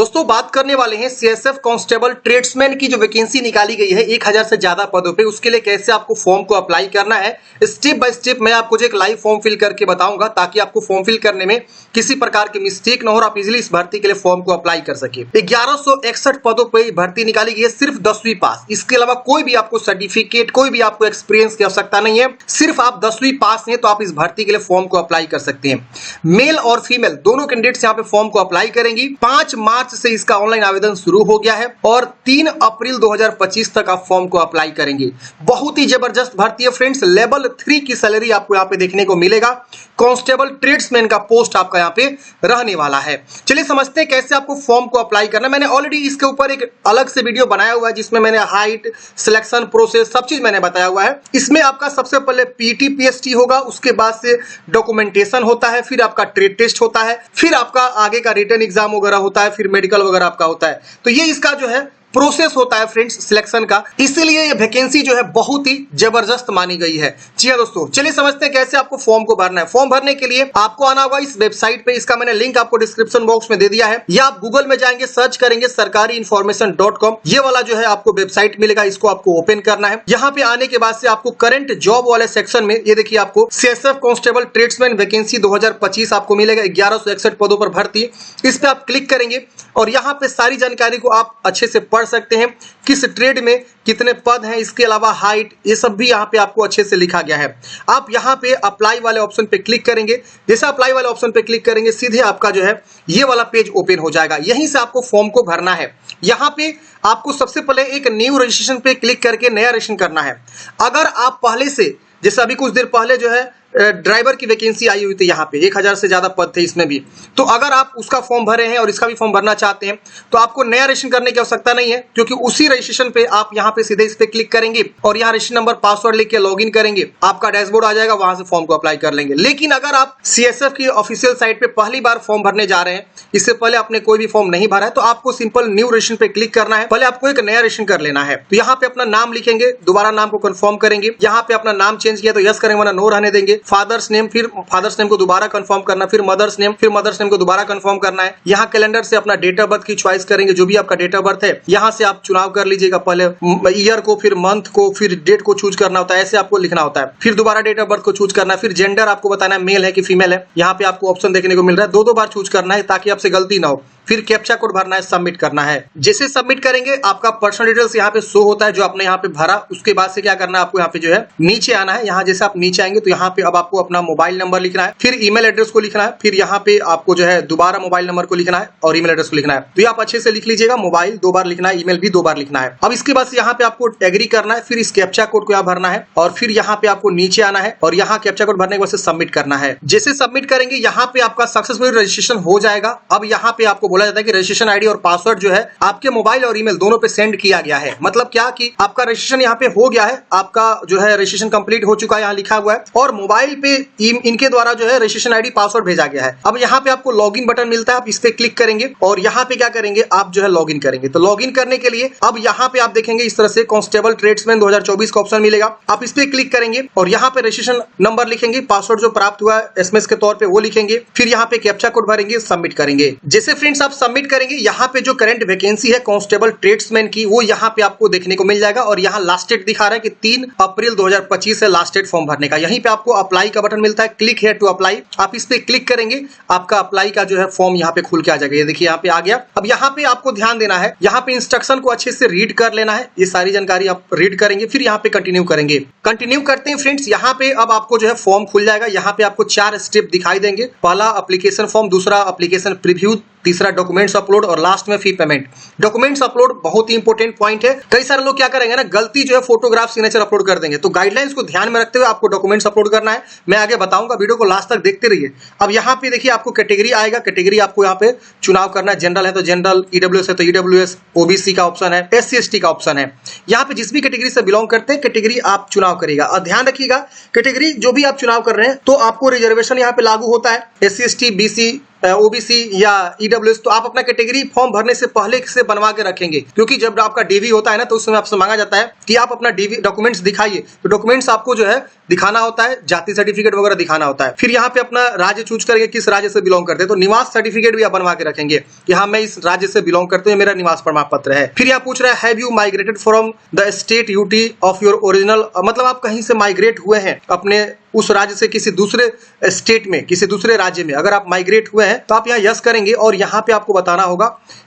दोस्तों बात करने वाले हैं सीएसएफ कांस्टेबल ट्रेड्समैन की जो वैकेंसी निकाली गई है 1000 से ज्यादा पदों पे, उसके लिए कैसे आपको फॉर्म को अप्लाई करना है स्टेप बाय स्टेप मैं आपको जो एक लाइव फॉर्म फिल करके बताऊंगा, ताकि आपको फॉर्म फिल करने में किसी प्रकार की मिस्टेक ना हो और आप इजीली इस भर्ती के लिए फॉर्म को अप्लाई कर सके। 1161 पदों पर भर्ती निकाली गई है, सिर्फ 10वीं पास, इसके अलावा कोई भी आपको सर्टिफिकेट, कोई भी आपको एक्सपीरियंस की आवश्यकता नहीं है, सिर्फ आप 10वीं पास हैं तो आप इस भर्ती के लिए फॉर्म को अप्लाई कर सकते हैं। मेल और फीमेल दोनों कैंडिडेट्स यहाँ पे फॉर्म को अप्लाई करेंगी। 5 मार्च से इसका ऑनलाइन आवेदन शुरू हो गया है और 3 अप्रैल 2025 तक आप फॉर्म को अप्लाई करेंगे। बहुत ही जबरदस्त भर्ती है फ्रेंड्स। लेवल 3 की सैलरी आपको यहाँ पे देखने को मिलेगा। कांस्टेबल ट्रेड्समैन का पोस्ट आपका यहाँ पे रहने वाला है। चलिए समझते हैं कैसे आपको फॉर्म को अप्लाई करना। मैंने ऑलरेडी इसके ऊपर एक अलग से वीडियो बनाया हुआ है जिसमें मैंने हाइट, सिलेक्शन प्रोसेस सब चीज मैंने बताया हुआ है। इसमें आपका सबसे पहले पीटी पीएसटी होगा, उसके बाद से डॉक्यूमेंटेशन होता है, फिर आपका ट्रेड टेस्ट होता है, फिर आपका आगे का रिटन एग्जाम वगैरह होता है, फिर मेडिकल वगैरह आपका होता है। तो ये इसका जो है प्रोसेस होता है फ्रेंड्स सिलेक्शन का, इसीलिए ये वैकेंसी जो है बहुत ही जबरदस्त मानी गई है। जी हाँ दोस्तों, चलिए समझते हैं कैसे आपको फॉर्म को भरना है। फॉर्म भरने के लिए आपको आना होगा इस वेबसाइट पे, इसका मैंने लिंक आपको डिस्क्रिप्शन बॉक्स में दे दिया है, या आप गूगल में जाएंगे, सर्च करेंगे sarkariinformation.com, ये वाला जो है आपको वेबसाइट मिलेगा, इसको आपको ओपन करना है। यहाँ पे आने के बाद से आपको करंट जॉब वाले सेक्शन में ये देखिए आपको सीएसएफ कांस्टेबल ट्रेड्समैन वैकेंसी 2025 आपको मिलेगा। 1161 पदों पर भर्ती, इस पे आप क्लिक करेंगे और यहाँ पे सारी जानकारी को आप अच्छे से पढ़ सकते हैं, किस ट्रेड में कितने पद हैं, इसके अलावा हाइट, ये सब भी यहाँ पे आपको अच्छे से लिखा गया है। आप यहाँ पे अप्लाई वाले ऑप्शन पे क्लिक करेंगे। जैसे अप्लाई वाले ऑप्शन पे क्लिक करेंगे सीधे आपका जो है ये वाला पेज ओपन हो जाएगा। यहीं से आपको फॉर्म को भरना है। यहाँ पे आपको सबसे पहले एक न्यू रजिस्ट्रेशन पे क्लिक करके नया रजिस्ट्रेशन करना है। अगर आप पहले से, जैसे अभी कुछ देर पहले जो है ड्राइवर की वैकेंसी आई हुई थी, यहाँ पे 1000 से ज्यादा पद थे इसमें भी, तो अगर आप उसका फॉर्म भरे हैं और इसका भी फॉर्म भरना चाहते हैं तो आपको नया रजिस्ट्रेशन करने की आवश्यकता नहीं है, क्योंकि उसी रजिस्ट्रेशन पे आप यहाँ पे सीधे इस पे क्लिक करेंगे और यहाँ रजिस्ट्रेशन नंबर पासवर्ड लिख के लॉगिन करेंगे, आपका डैशबोर्ड आ जाएगा, वहां से फॉर्म को अप्लाई कर लेंगे। लेकिन अगर आप सीएसएफ की ऑफिशियल साइट पे पहली बार फॉर्म भरने जा रहे हैं, इससे पहले आपने कोई भी फॉर्म नहीं भरा है, तो आपको सिंपल न्यू रजिस्ट्रेशन पे क्लिक करना है। पहले आपको एक नया रजिस्ट्रेशन कर लेना है। तो यहाँ पे अपना नाम लिखेंगे, दोबारा नाम को कंफर्म करेंगे। यहाँ पे अपना नाम चेंज किया तो यस करेंगे, वरना नो रहने देंगे। फादर्स नेम, फिर फादर्स नेम को दोबारा कंफर्म करना, फिर मदर्स नेम को दोबारा कंफर्म करना है। यहाँ कैलेंडर से अपना डेट ऑफ बर्थ की चॉइस करेंगे, जो भी आपका डेट ऑफ बर्थ है यहाँ से आप चुनाव कर लीजिएगा। पहले ईयर को, फिर मंथ को, फिर डेट को चूज करना होता है, ऐसे आपको लिखना होता है। फिर दोबारा डेट ऑफ बर्थ को चूज करना है, फिर जेंडर आपको बताना है मेल है कि फीमेल है। यहाँ पे आपको ऑप्शन देखने को मिल रहा है, 2 बार चूज करना है ताकि आपसे गलती ना हो। फिर कैप्चा कोड भरना है, सबमिट करना है। जैसे सबमिट करेंगे आपका पर्सनल डिटेल्स यहाँ पे शो होता है जो आपने यहाँ पे भरा। उसके बाद से क्या करना है, आपको यहाँ पे जो है नीचे आना है। यहाँ जैसे आप नीचे आएंगे तो यहाँ पे अब आपको अपना मोबाइल नंबर लिखना है, फिर ईमेल एड्रेस को लिखना है, फिर यहाँ पे आपको जो है दोबारा मोबाइल नंबर को लिखना है और ईमेल एड्रेस को लिखना है। तो ये आप अच्छे से लिख लीजिएगा, मोबाइल 2 बार लिखना है, ईमेल भी 2 बार लिखना है। अब इसके बाद से यहाँ पे आपको एग्री करना है, फिर इस कैप्चा कोड को यहाँ भरना है और फिर यहाँ पे आपको नीचे आना है और यहाँ कैप्चा कोड भरने के बाद से सबमिट करना है। जैसे सबमिट करेंगे यहाँ पे आपका सक्सेसफुल रजिस्ट्रेशन हो जाएगा। अब यहाँ पे आपको बोला जाता है कि रजिस्ट्रेशन आईडी और पासवर्ड जो है आपके मोबाइल और ईमेल दोनों पे सेंड किया गया है। मतलब क्या कि आपका रजिस्ट्रेशन यहाँ पे हो गया है, आपका जो है रजिस्ट्रेशन कंप्लीट हो चुका है, यहाँ लिखा हुआ है, और मोबाइल पे इनके द्वारा जो है रजिस्ट्रेशन आईडी पासवर्ड भेजा गया है। अब यहाँ पे आपको लॉगिन बटन मिलता है, आप इस पे क्लिक करेंगे और यहाँ पे क्या करेंगे, आप जो है लॉगिन करेंगे। तो लॉगिन करने के लिए अब यहाँ पे आप देखेंगे इस तरह से कांस्टेबल ट्रेड्समैन 2024 का ऑप्शन मिलेगा। आप इस पे क्लिक करेंगे और यहाँ पे रजिस्ट्रेशन नंबर लिखेंगे, पासवर्ड जो प्राप्त हुआ है एसएमएस के तौर पे वो लिखेंगे, फिर यहाँ पे कैप्चा कोड भरेंगे, सबमिट करेंगे। जैसे फ्रेंड्स आप सबमिट करेंगे, यहाँ पे जो करंट वैकेंसी है कांस्टेबल ट्रेड्समैन की वो यहाँ पे आपको देखने को मिल जाएगा और यहाँ लास्ट डेट दिखा रहा है कि 3 अप्रैल 2025 है लास्ट डेट फॉर्म भरने का। यहीं पे आपको अप्लाई का बटन मिलता है, क्लिक हियर टू अप्लाई। आप इस पे क्लिक करेंगे, आपका अप्लाई का जो है फॉर्म यहाँ पे खुल के आ जाएगा। ये देखिए यहाँ पे आ गया। अब यहाँ पे आपको ध्यान देना है, यहाँ पे इंस्ट्रक्शन को अच्छे से रीड कर लेना है। ये सारी जानकारी आप रीड करेंगे, फिर यहाँ पे कंटिन्यू करेंगे। कंटिन्यू करते हैं फ्रेंड्स, यहाँ पे अब आपको जो है फॉर्म खुल जाएगा। यहाँ पे आपको 4 स्टेप दिखाई देंगे। पहला एप्लीकेशन फॉर्म, दूसरा एप्लीकेशन प्रीव्यू, तीसरा डॉक्यूमेंट्स अपलोड और लास्ट में फी पेमेंट। डॉक्यूमेंट्स अपलोड बहुत ही इंपॉर्टेंट पॉइंट है। कई सारे लोग क्या करेंगे ना, गलती जो है फोटोग्राफ सिग्नेचर अपलोड कर देंगे। तो गाइडलाइंस को ध्यान में रखते हुए आपको डॉक्यूमेंट्स अपलोड करना है। मैं आगे बताऊंगा, वीडियो को लास्ट तक देखते रहिए। अब यहाँ पे देखिए आपको कैटेगरी आएगा, कैटेगरी आपको यहाँ पे चुनाव करना है। जनरल है तो जनरल, ईडब्ल्यूएस है तो ईडब्ल्यूएस, ओबीसी का ऑप्शन है, SC ST का ऑप्शन है। यहाँ पे जिस भी कैटेगरी से बिलोंग करते हैं कैटेगरी आप चुनाव करेगा। और ध्यान रखिएगा कैटेगरी जो भी आप चुनाव कर रहे हैं तो आपको रिजर्वेशन यहाँ पे लागू होता है। SC ST BC ओबीसी या ईडब्ल्यूएस, तो आप अपना कैटेगरी फॉर्म भरने से पहले से बनवा के रखेंगे, क्योंकि जब आपका डीवी होता है ना तो उस समय आपसे मांगा जाता है कि आप अपना डीवी डॉक्यूमेंट्स दिखाइए। तो डॉक्यूमेंट्स आपको जो है दिखाना होता है, जाति सर्टिफिकेट वगैरह दिखाना होता है। फिर यहाँ पे अपना राज्य चूज करेंगे, किस राज्य से बिलोंग करते हैं, तो निवास सर्टिफिकेट भी आप बनवा के रखेंगे कि हाँ मैं इस राज्य से बिलोंग करते हैं, मेरा निवास प्रमाण पत्र है। फिर यहाँ पूछ रहा है have you migrated from the state UT of your original, मतलब आप कहीं से माइग्रेट हुए हैं अपने उस राज्य से किसी दूसरे स्टेट में, किसी दूसरे राज्य में। अगर आप माइग्रेट हुए हैं तो आप यहाँ यस करेंगे और यहाँ पे आपको बताना होगा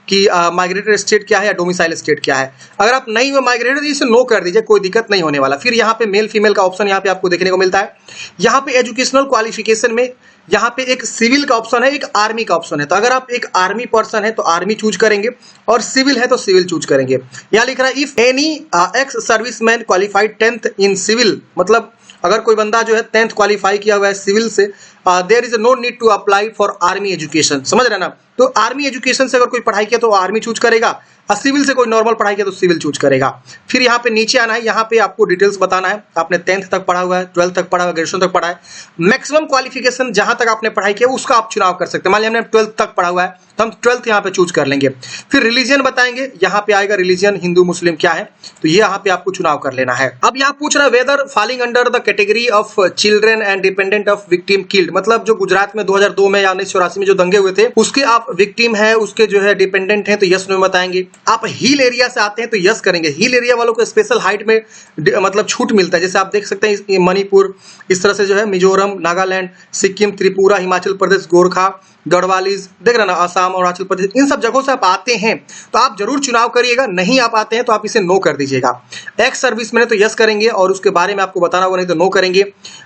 कि माइग्रेटेड स्टेट क्या है या डोमिसाइल स्टेट क्या है। अगर आप नहीं हुए माइग्रेटेड तो इसे नो कर दीजिए, कोई दिक्कत नहीं होने वाला। फिर यहाँ पे मेल फीमेल का ऑप्शन यहाँ पे आपको देखने को मिलता है। यहाँ पे एजुकेशनल क्वालिफिकेशन में यहाँ पे एक सिविल का ऑप्शन है, एक आर्मी का ऑप्शन है। तो अगर आप एक आर्मी पर्सन है तो आर्मी चूज करेंगे और सिविल है तो सिविल चूज करेंगे। यहाँ लिख रहा है if any ex serviceman qualified 10th in civil, मतलब अगर कोई बंदा जो है 10th क्वालिफाई किया हुआ है सिविल से, there is no need to apply for army education, समझ रहे ना। तो आर्मी एजुकेशन से अगर कोई पढ़ाई किया तो आर्मी चूज करेगा, और सिविल से कोई नॉर्मल पढ़ाई किया तो सिविल चूज करेगा। फिर यहाँ पे नीचे आना है, यहाँ पे आपको डिटेल्स बताना है, आपने 10th तक पढ़ा हुआ है, 12th तक पढ़ा हुआ है, ग्रेजुएशन तक पढ़ा है। मैक्सिमम क्वालिफिकेशन जहां तक आपने पढ़ाई किया उसका आप चुनाव कर सकते हैं। मान लिया हमने 12th तक पढ़ा हुआ है तो हम 12th यहाँ पे चूज कर लेंगे। फिर रिलीजन बताएंगे, यहाँ पे आएगा रिलीजन हिंदू मुस्लिम क्या है, तो ये यहाँ पे आपको चुनाव कर लेना है। अब यहाँ पूछ रहा है whether falling under the category of children and dependent of victim killed, मतलब जो गुजरात में 2002 में या 1984 में जो दंगे हुए थे उसके आप विक्टिम है, उसके जो है डिपेंडेंट है, तो यस में बताएंगे। आप हिल एरिया से आते हैं तो यस करेंगे। हिल एरिया वालों को स्पेशल हाइट में मतलब छूट मिलता है, जैसे आप देख सकते हैं मणिपुर, इस तरह से जो है मिजोरम, नागालैंड, सिक्किम, त्रिपुरा, हिमाचल प्रदेश, गोरखा, गढ़वालीज, देख रहे ना, असम, अरुणाचल प्रदेश, इन सब जगहों से आप आते हैं तो आप जरूर चुनाव करिएगा। नहीं आप आते हैं तो आप इसे नो कर दीजिएगा। एक्स सर्विस में तो यस करेंगे और उसके बारे में आपको बताना होगा, नहीं तो नो करेंगे।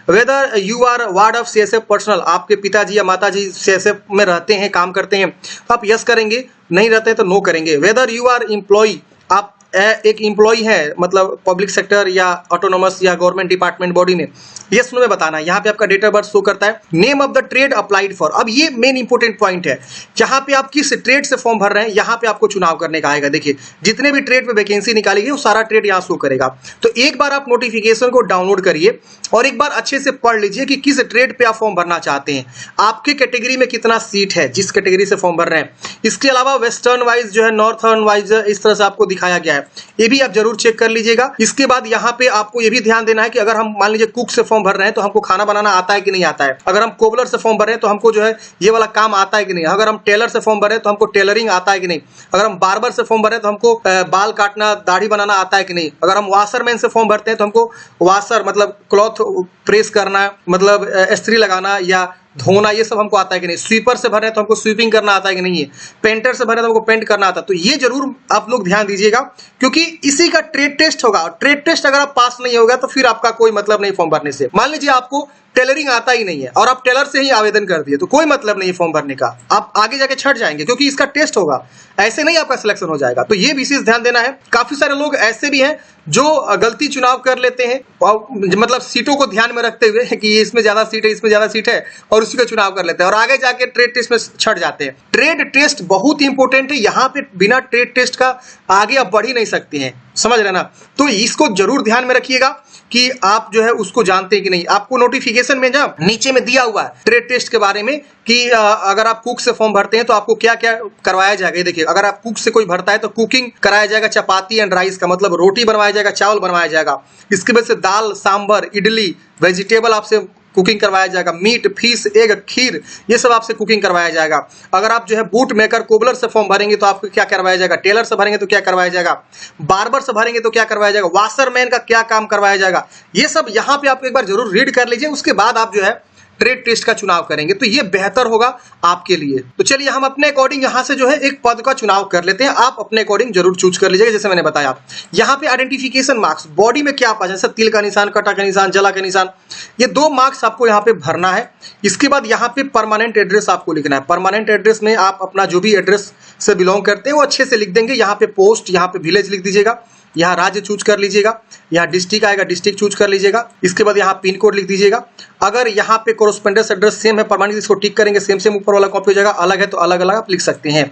Whether you are ward of CSF personal, आपके पिताजी या माताजी सीएसएफ में रहते हैं, काम करते हैं, तो आप यस करेंगे, नहीं रहते हैं तो नो करेंगे। वेदर यू आर एम्प्लॉय, आप एक एम्प्लॉय है मतलब पब्लिक सेक्टर या ऑटोनोमस या गवर्नमेंट डिपार्टमेंट बॉडी में, यस में बताना है। यहाँ पे आपका डेट ऑफ बर्थ शो करता है। Name of the trade applied for, अब ये मेन इंपोर्टेंट पॉइंट है, जहां पे आप किस ट्रेड से फॉर्म भर रहे हैं यहाँ पे आपको चुनाव करने का आएगा। देखिए जितने भी ट्रेड पे वैकेंसी निकाली गई वो सारा ट्रेड यहाँ शो करेगा। तो एक बार आप नोटिफिकेशन को डाउनलोड करिए और एक बार अच्छे से पढ़ लीजिए कि किस ट्रेड पे आप फॉर्म भरना चाहते हैं, आपके कैटेगरी में कितना सीट है जिस कैटेगरी से फॉर्म भर रहे हैं। इसके अलावा वेस्टर्न वाइज जो है, नॉर्थर्न वाइज इस तरह से आपको दिखाया गया है, ये भी आप जरूर चेक कर लीजिएगा। इसके बाद यहाँ पे आपको ये भी ध्यान देना है कि अगर हम मान लीजिए कुक से फॉर्म भर रहे हैं तो हमको खाना बनाना आता है कि नहीं आता है। अगर हम कोबलर से फॉर्म भर रहे हैं तो हमको जो है ये वाला काम आता है कि नहीं। अगर हम टेलर से फॉर्म भर रहे हैं तो हमको टेलरिंग आता है कि नहीं। अगर हम बार्बर से फॉर्म भर रहे हैं तो हमको बाल काटना, दाढ़ी बनाना आता है कि नहीं। अगर हम वाशरमैन से फॉर्म भरते हैं तो हमको वाशर मतलब क्लॉथ प्रेस करना, मतलब इस्त्री लगाना या धोना, ये सब हमको आता है कि नहीं। स्वीपर से भर रहे हैं तो हमको स्वीपिंग करना आता है कि नहीं है। पेंटर से भर रहे हैं तो हमको पेंट करना आता है। तो ये जरूर आप लोग ध्यान दीजिएगा, क्योंकि इसी का ट्रेड टेस्ट होगा। ट्रेड टेस्ट अगर आप पास नहीं होगा तो फिर आपका कोई मतलब नहीं फॉर्म भरने से। मान लीजिए आपको टेलरिंग आता ही नहीं है और आप टेलर से ही आवेदन कर दिए तो कोई मतलब नहीं फॉर्म भरने का, आप आगे जाके छट जाएंगे, क्योंकि इसका टेस्ट होगा, ऐसे नहीं आपका सिलेक्शन हो जाएगा। तो ये विशेष ध्यान देना है। काफी सारे लोग ऐसे भी हैं जो गलती चुनाव कर लेते हैं और मतलब सीटों को ध्यान में रखते हुए कि इसमें ज्यादा सीट है, इसमें ज्यादा सीट है, और उसी का चुनाव कर लेते हैं और आगे जाके ट्रेड टेस्ट में छट जाते हैं। ट्रेड टेस्ट बहुत इंपॉर्टेंट है, यहाँ पे बिना ट्रेड टेस्ट का आगे आप बढ़ ही नहीं सकते हैं, समझ रहे ना। तो इसको जरूर ध्यान में रखिएगा कि आप जो है उसको जानते हैं कि नहीं। आपको नोटिफिकेशन में जब नीचे में दिया हुआ है ट्रेड टेस्ट के बारे में कि अगर आप कुक से फॉर्म भरते हैं तो आपको क्या क्या करवाया जाएगा। देखिए अगर आप कुक से कोई भरता है तो कुकिंग कराया जाएगा, चपाती एंड राइस का मतलब रोटी बनवाया जाएगा, चावल बनवाया जाएगा। इसके बाद से दाल, सांभर, इडली, वेजिटेबल आपसे कुकिंग करवाया जाएगा। मीट, फिश, एग, खीर, ये सब आपसे कुकिंग करवाया जाएगा। अगर आप जो है बूट मेकर, कोबलर से फॉर्म भरेंगे तो आपको क्या करवाया जाएगा। टेलर से भरेंगे तो क्या करवाया जाएगा। बार्बर से भरेंगे तो क्या करवाया जाएगा। वाशरमैन का क्या काम करवाया जाएगा। ये सब यहाँ पे आप एक बार जरूर रीड कर लीजिए, उसके बाद आप जो है ट्रेड टेस्ट का चुनाव करेंगे तो ये बेहतर होगा आपके लिए। तो चलिए हम अपने अकॉर्डिंग यहाँ से जो है एक पद का चुनाव कर लेते हैं। आप अपने अकॉर्डिंग जरूर चूज कर लीजिएगा। जैसे मैंने बताया यहाँ पे आइडेंटिफिकेशन मार्क्स, बॉडी में क्या पास, जैसे तिल का निशान, कटा का निशान, जला का निशान, ये 2 मार्क्स आपको यहाँ पे भरना है। इसके बाद यहाँ पे परमानेंट एड्रेस आपको लिखना है। परमानेंट एड्रेस में आप अपना जो भी एड्रेस से बिलोंग करते हैं वो अच्छे से लिख देंगे। यहाँ पे पोस्ट, यहाँ पे विलेज लिख दीजिएगा यहाँ राज्य चूज कर लीजिएगा, यहाँ डिस्ट्रिक्ट आएगा, डिस्ट्रिक्ट चूज कर लीजिएगा। इसके बाद यहाँ पिन कोड लिख दीजिएगा। अगर यहाँ पे कोरोस्पोंडेंस एड्रेस सेम है परमानेंट, इसको टिक करेंगे, सेम ऊपर वाला कॉपी हो जाएगा, अलग है तो अलग अलग आप लिख सकते हैं।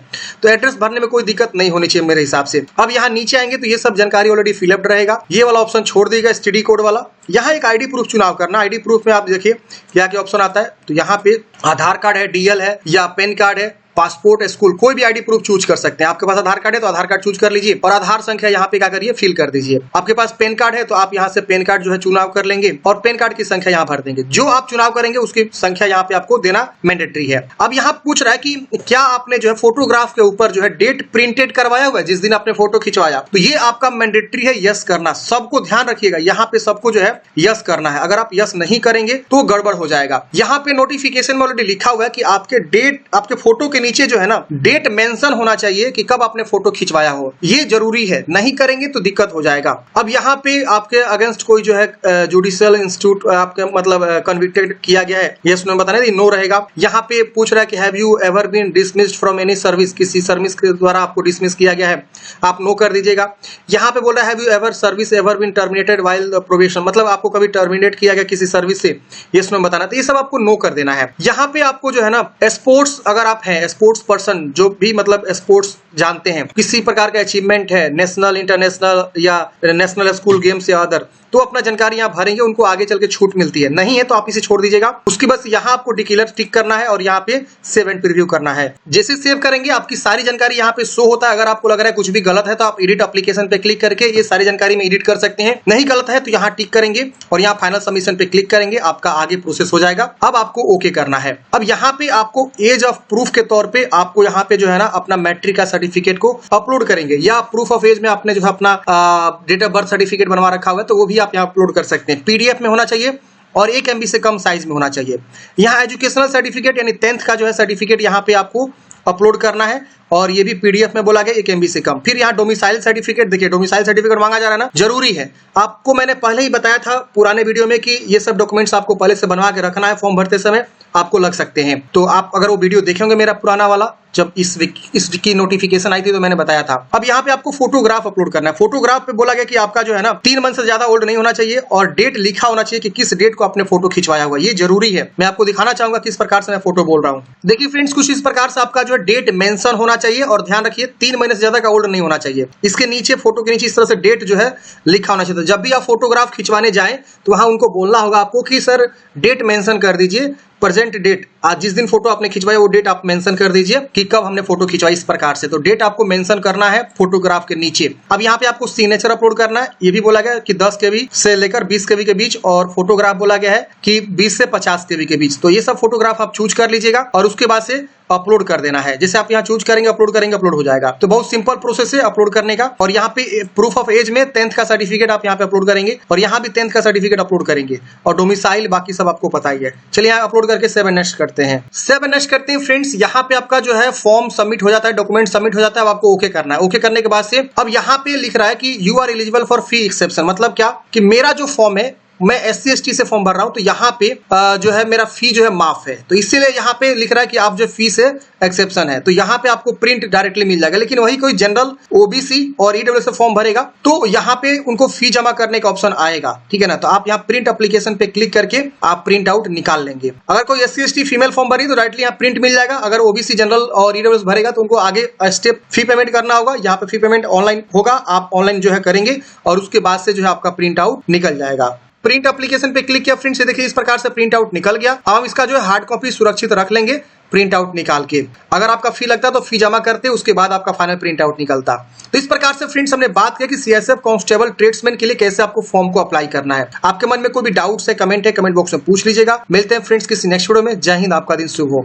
तो एड्रेस भरने में कोई दिक्कत नहीं होनी चाहिए मेरे हिसाब से। अब यहाँ नीचे आएंगे तो ये सब जानकारी ऑलरेडी फिलअप रहेगा, ये वाला ऑप्शन छोड़ देगा एसटीडी कोड वाला। यहाँ एक आईडी प्रूफ चुनाव करना। आईडी प्रूफ में आप देखिए क्या क्या ऑप्शन आता है, तो यहाँ पे आधार कार्ड है, डीएल है या पैन कार्ड है, पासपोर्ट, स्कूल, कोई भी आईडी प्रूफ चूज कर सकते हैं। आपके पास आधार कार्ड है तो आधार कार्ड चूज कर लीजिए और आधार संख्या यहाँ पे क्या करिए फिल कर दीजिए। आपके पास पैन कार्ड है तो आप यहाँ से पैन कार्ड जो है चुनाव कर लेंगे और पैन कार्ड की संख्या यहाँ भर देंगे। जो आप चुनाव करेंगे उसकी संख्या यहाँ पे आपको देना मैंडेटरी है। अब यहाँ पूछ रहा है कि क्या आपने जो है फोटोग्राफ के ऊपर जो है डेट प्रिंटेड करवाया हुआ है जिस दिन आपने फोटो खिंचवाया, तो ये आपका मैंडेटरी है यस करना। सबको ध्यान रखिएगा, यहाँ पे सबको जो है यस करना है। अगर आप यस नहीं करेंगे तो गड़बड़ हो जाएगा। यहाँ पे नोटिफिकेशन में ऑलरेडी लिखा हुआ है कि आपके डेट, आपके फोटो के नीचे जो है ना डेट मेंशन होना चाहिए कि कब आपने फोटो खिंचवाया हो, ये जरूरी है। नहीं करेंगे तो दिक्कत हो जाएगा। अब यहाँ पे आपके अगेंस्ट कोई जो है जुडिशियल इंस्टीट्यूट आपके मतलब कन्विक्टेड किया गया है, ये सुनने बताना है, नो रहेगा। यहाँ पे पूछ रहा है कि have you ever been dismissed from any service, किसी सर्विस के द्वारा आपको डिसमिस किया गया है, आप नो कर दीजिएगा। यहाँ पे बोल रहा है have you ever service ever been terminated while probation, मतलब आपको कभी टर्मिनेट किया गया किसी सर्विस से, ये सुनने बताना, तो ये सब आपको नो कर देना है। यहाँ पे आपको जो है ना स्पोर्ट्स, अगर आप हैं स्पोर्ट्स पर्सन जो भी मतलब स्पोर्ट्स जानते हैं, किसी प्रकार का अचीवमेंट है नेशनल, इंटरनेशनल या नेशनल स्कूल गेम्स या अदर, तो अपना जानकारी यहाँ भरेंगे, उनको आगे चल के छूट मिलती है। नहीं है तो आप इसे छोड़ दीजिएगा। उसके बस यहाँ आपको डिक्लेयर टिक करना है और यहाँ पे सेव एंड प्रीव्यू करना है। जैसे सेव करेंगे आपकी सारी जानकारी यहाँ पे शो होता है। अगर आपको लग रहा है कुछ भी गलत है तो आप एडिट एप्लीकेशन पे क्लिक करके ये सारी जानकारी में एडिट कर सकते हैं। नहीं गलत है तो यहाँ टिक करेंगे और यहाँ फाइनल सबमिशन पे क्लिक करेंगे, आपका आगे प्रोसेस हो जाएगा। अब आपको ओके करना है। अब यहाँ पे आपको एज ऑफ प्रूफ के तौर पे आपको यहाँ पे जो है ना अपना मैट्रिक का सर्टिफिकेट को अपलोड करेंगे, या प्रूफ ऑफ एज में आपने जो है अपना डेट ऑफ बर्थ सर्टिफिकेट बनवा रखा हुआ है तो वो भी आप यहाँ अपलोड कर सकते हैं। पीडीएफ में होना चाहिए और 1 MB से कम साइज में होना चाहिए। यहाँ एजुकेशनल सर्टिफिकेट यानी 10th का जो है सर्टिफिकेट यहाँ पे आपको अपलोड करना है और ये भी पीडीएफ में बोला गया 1 MB से कम। फिर यहाँ डोमिसाइल सर्टिफिकेट, देखिए डोमिसाइल सर्टिफिकेट मांगा जा रहा है ना, जरूरी है। आपको मैंने पहले ही बताया था पुराने वीडियो में कि ये सब डॉक्यूमेंट्स आपको पहले से बनवा के रखना है, फॉर्म भरते समय आपको लग सकते हैं। तो आप अगर वो वीडियो देखेंगे मेरा पुराना वाला, जब इस वीक की नोटिफिकेशन आई थी तो मैंने बताया था। अब यहाँ पे आपको फोटोग्राफ अपलोड करना है। फोटोग्राफ पे बोला गया कि आपका जो है ना 3 मंथ से ज्यादा ओल्ड नहीं होना चाहिए और डेट लिखा होना चाहिए कि किस डेट को आपने फोटो खिंचवाया हुआ, ये जरूरी है। मैं आपको दिखाना चाहूंगा किस प्रकार से मैं फोटो बोल रहा हूँ। देखिए फ्रेंड्स, कुछ इस प्रकार से आपका जो है डेट मेंशन होना चाहिए और ध्यान रखिए 3 महीने से ज्यादा का ओल्ड नहीं होना चाहिए। इसके नीचे, फोटो के नीचे इस तरह से डेट जो है लिखा होना चाहिए। जब भी आप फोटोग्राफ खिंचवाने जाएं तो वहां उनको बोलना होगा आपको कि सर डेट मेंशन कर दीजिए, प्रेजेंट डेट, आज जिस दिन फोटो आपने खिंचवाया वो डेट आप मेंशन कर दीजिए कि कब हमने फोटो खिंचवाई। इस प्रकार से तो डेट आपको मेंशन करना है फोटोग्राफ के नीचे। अब यहाँ पे आपको सिग्नेचर अपलोड करना है। ये भी बोला गया कि 10 KB से लेकर 20 KB के बीच, और फोटोग्राफ बोला गया है कि 20 से 50 KB के बीच। तो ये सब फोटोग्राफ आप चूज कर लीजिएगा और उसके बाद से अपलोड कर देना है। जैसे आप यहाँ चूज करेंगे, अपलोड हो जाएगा। तो बहुत सिंपल प्रोसेस है अपलोड करने का। और यहाँ पे प्रूफ ऑफ एज में 10th का सर्टिफिकेट आप यहाँ पे अपलोड करेंगे और यहाँ भी 10th का सर्टिफिकेट अपलोड करेंगे और डोमिसाइल बाकी सब आपको पता ही है। चलिए यहाँ अपलोड करके सेव एंड नेक्स्ट करते हैं। सेव एंड नेक्स्ट करते हैं फ्रेंड्स। यहाँ पे आपका जो है फॉर्म सबमिट हो जाता है, डॉक्यूमेंट सबमिट हो जाता है। अब आपको ओके करना है। ओके करने के बाद से अब यहाँ पे लिख रहा है कि you are eligible for fee exception. मतलब क्या कि मेरा जो फॉर्म है, मैं SC ST से फॉर्म भर रहा हूं तो यहाँ पे जो है मेरा फी जो है माफ है, तो इसीलिए यहाँ पे लिख रहा है कि आप जो फी से एक्सेप्शन है। तो यहाँ पे आपको प्रिंट डायरेक्टली मिल जाएगा। लेकिन वही कोई जनरल, OBC और EWS से फॉर्म भरेगा तो यहाँ पे उनको फी जमा करने का ऑप्शन आएगा, ठीक है ना। तो आप यहाँ प्रिंट एप्लीकेशन पे क्लिक करके आप प्रिंट आउट निकाल लेंगे। अगर कोई SC ST फीमेल फॉर्म भरी तो डायरेक्टली यहाँ प्रिंट मिल जाएगा। अगर OBC जनरल और EWS भरेगा तो उनको आगे स्टेप फी पेमेंट करना होगा। यहाँ पे फी पेमेंट ऑनलाइन होगा, आप ऑनलाइन जो है करेंगे और उसके बाद से जो है आपका प्रिंट आउट निकल जाएगा। प्रिंट एप्लीकेशन पे क्लिक किया फ्रेंड्स, ये देखिए इस प्रकार से प्रिंट आउट निकल गया। हम इसका जो है हार्ड कॉपी सुरक्षित रख लेंगे प्रिंट आउट निकाल के। अगर आपका फी लगता तो फी जमा करते, उसके बाद आपका फाइनल प्रिंट आउट निकलता। तो इस प्रकार से फ्रेंड्स हमने बात किया कि CSF कांस्टेबल ट्रेड्समैन के लिए कैसे आपको फॉर्म को अप्लाई करना है। आपके मन में कोई भी डाउट्स है, कमेंट बॉक्स में पूछ लीजिएगा। मिलते हैं फ्रेंड्स किसी नेक्स्ट वीडियो में। जय हिंद, आपका दिन शुभ हो।